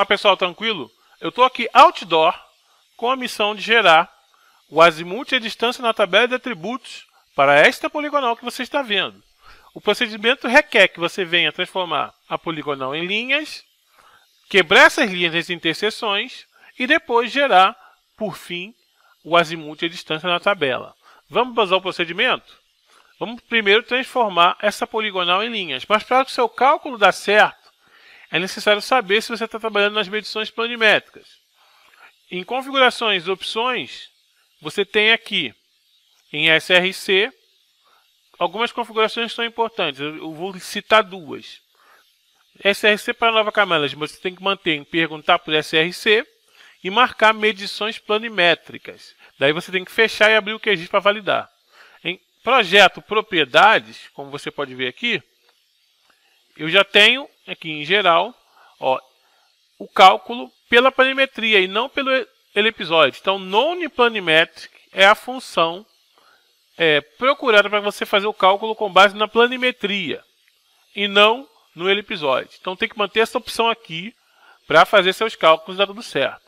Fala pessoal, tranquilo? Eu estou aqui outdoor com a missão de gerar o azimuth e a distância na tabela de atributos para esta poligonal que você está vendo. O procedimento requer que você venha transformar a poligonal em linhas, quebrar essas linhas nas interseções e depois gerar, por fim, o azimuth e a distância na tabela. Vamos usar o procedimento? Vamos primeiro transformar essa poligonal em linhas. Mas para que o seu cálculo dê certo, é necessário saber se você está trabalhando nas medições planimétricas. Em configurações e opções, você tem aqui em SRC algumas configurações que são importantes. Eu vou citar duas. SRC para nova camada, você tem que manter em perguntar por SRC e marcar medições planimétricas. Daí você tem que fechar e abrir o QGIS para validar. Em projeto propriedades, como você pode ver aqui, eu já tenho aqui em geral o cálculo pela planimetria e não pelo elipsoide. Então, non-planimetric é a função procurada para você fazer o cálculo com base na planimetria e não no elipsoide. Então, tem que manter essa opção aqui para fazer seus cálculos e dar tudo certo.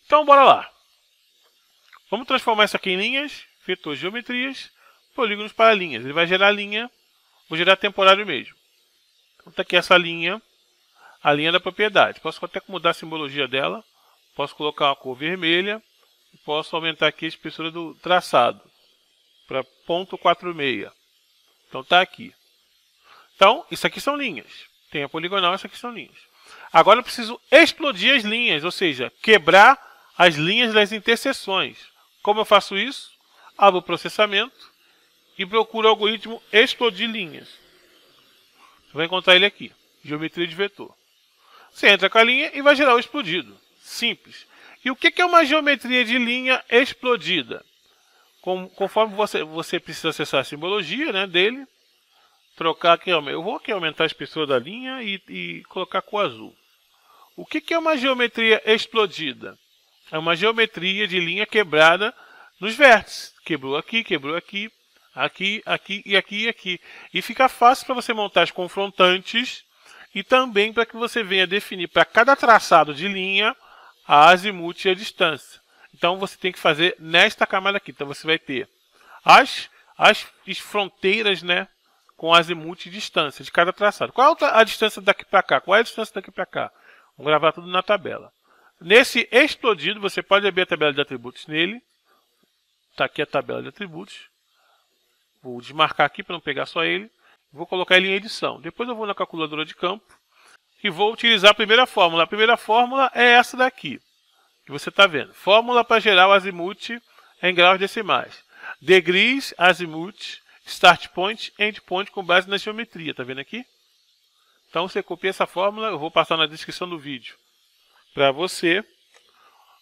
Então, bora lá. Vamos transformar isso aqui em linhas, vetor geometrias, polígonos para linhas. Ele vai gerar linha, vou gerar temporário mesmo. Então, está aqui essa linha, a linha da propriedade. Posso até mudar a simbologia dela. Posso colocar uma cor vermelha. E posso aumentar aqui a espessura do traçado para 0,46. Então, está aqui. Então, isso aqui são linhas. Tem a poligonal, isso aqui são linhas. Agora, eu preciso explodir as linhas, ou seja, quebrar as linhas das interseções. Como eu faço isso? Abro o processamento e procuro o algoritmo explodir linhas. Você vai encontrar ele aqui, geometria de vetor. Você entra com a linha e vai gerar o explodido. Simples. E o que é uma geometria de linha explodida? Conforme você precisa acessar a simbologia dele, trocar aqui, eu vou aqui aumentar a espessura da linha e colocar cor azul. O que é uma geometria explodida? É uma geometria de linha quebrada nos vértices. Quebrou aqui, aqui, aqui e aqui e aqui. E fica fácil para você montar as confrontantes e também para que você venha definir para cada traçado de linha a azimuth e a distância. Então você tem que fazer nesta camada aqui. Então você vai ter as fronteiras, com azimuth e distância de cada traçado. Qual é a distância daqui para cá? Qual é a distância daqui para cá? Vamos gravar tudo na tabela. Nesse explodido, você pode abrir a tabela de atributos nele. Está aqui a tabela de atributos. Vou desmarcar aqui para não pegar só ele. Vou colocar ele em edição. Depois eu vou na calculadora de campo e vou utilizar a primeira fórmula. A primeira fórmula é essa daqui, que você está vendo. Fórmula para gerar o azimuth em graus decimais. Degrees, azimuth, start point, end point com base na geometria. Está vendo aqui? Então você copia essa fórmula, eu vou passar na descrição do vídeo para você,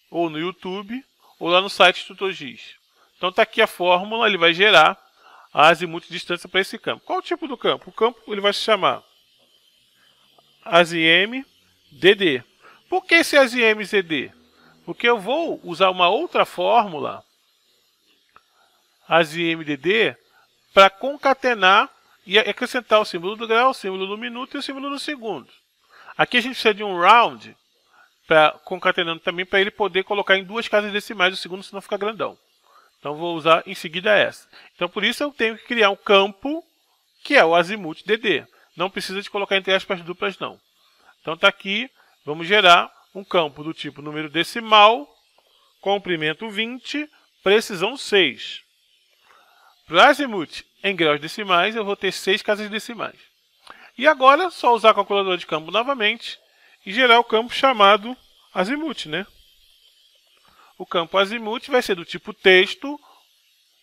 ou no YouTube, ou lá no site TutorGIS. Então está aqui a fórmula, ele vai gerar a azimuth e distância para esse campo. Qual o tipo do campo? O campo ele vai se chamar ASIM-DD. Por que esse ASIM-ZD? Porque eu vou usar uma outra fórmula, ASIM-DD, para concatenar e acrescentar o símbolo do grau, o símbolo do minuto e o símbolo do segundo. Aqui a gente precisa de um round, concatenando também para ele poder colocar em duas casas decimais o segundo, senão fica grandão. Então vou usar em seguida essa. Então por isso eu tenho que criar um campo que é o azimuth DD. Não precisa de colocar entre aspas duplas não. Então está aqui, vamos gerar um campo do tipo número decimal, comprimento 20, precisão 6. Para o azimuth em graus decimais eu vou ter 6 casas decimais. E agora é só usar a calculadora de campo novamente e gerar o campo chamado azimuth, O campo azimuth vai ser do tipo texto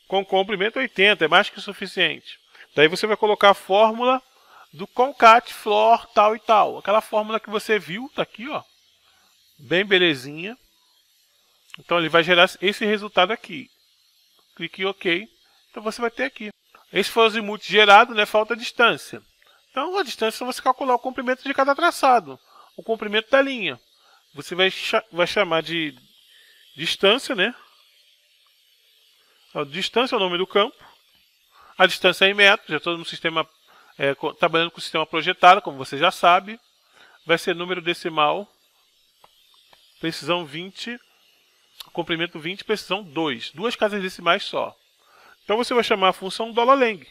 com comprimento 80, é mais que o suficiente. Daí você vai colocar a fórmula do concat floor tal e tal. Aquela fórmula que você viu, tá aqui, bem belezinha. Então ele vai gerar esse resultado aqui. Clique em OK. Então você vai ter aqui. Esse foi o azimuth gerado, falta a distância. Então a distância é você calcular o comprimento de cada traçado. O comprimento da linha. Você vai chamar de distância, A distância é o nome do campo. A distância é em metros. Já estou no sistema, trabalhando com o sistema projetado, como você já sabe. Vai ser número decimal precisão 20, comprimento 20, precisão 2. Duas casas decimais só. Então você vai chamar a função $len.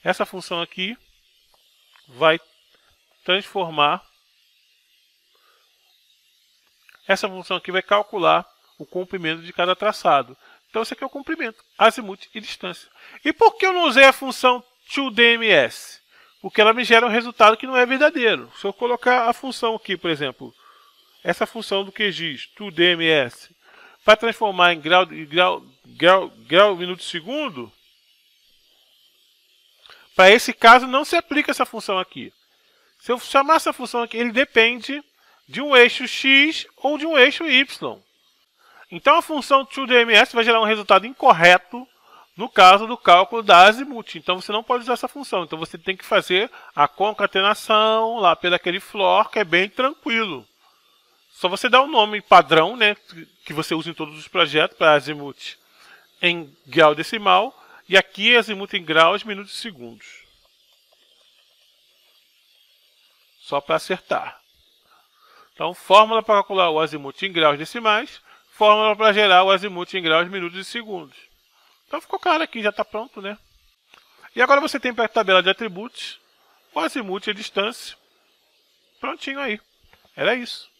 Essa função aqui vai transformar. Essa função aqui vai calcular o comprimento de cada traçado. Então esse aqui é o comprimento, azimuth e distância. E por que eu não usei a função toDMS? Porque ela me gera um resultado que não é verdadeiro. Se eu colocar a função aqui, por exemplo, essa função do QGIS, toDMS, para transformar em grau, minuto, segundo, para esse caso não se aplica essa função aqui. Se eu chamar essa função aqui, ele depende de um eixo x ou de um eixo y. Então a função toDMS vai gerar um resultado incorreto no caso do cálculo da azimuth. Então você não pode usar essa função. Então você tem que fazer a concatenação lá pelo aquele for, que é bem tranquilo. Só você dá um nome padrão, né, que você usa em todos os projetos, para azimuth em grau decimal, e aqui azimuth em graus, minutos e segundos. Só para acertar. Então, fórmula para calcular o azimuth em graus decimais, fórmula para gerar o azimuth em graus, minutos e segundos. Então ficou claro aqui, já está pronto, né? E agora você tem para a tabela de atributos o azimuth e a distância. Prontinho aí. Era isso.